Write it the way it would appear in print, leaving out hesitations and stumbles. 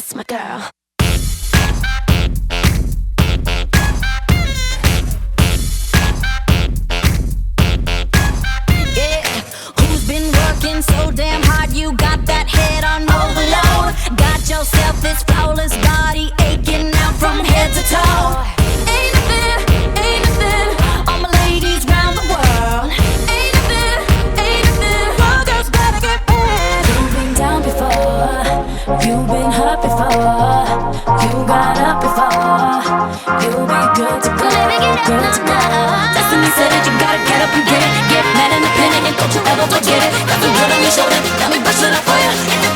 that's my girl. Yeah, who's been working so damn hard? You got that head on overload. Got yourself this flawless body aching out from head to toe. Ain't nothing, all my ladies round the world. Ain't nothing, all girls gotta get paid. You've been down before, you've been hurt before, you got up before. You'll be good to go, good to go. Destiny said that you gotta get up and get it. Get mad independent and don't you ever forget it. Got the good on your shoulder, let me brush it up for you.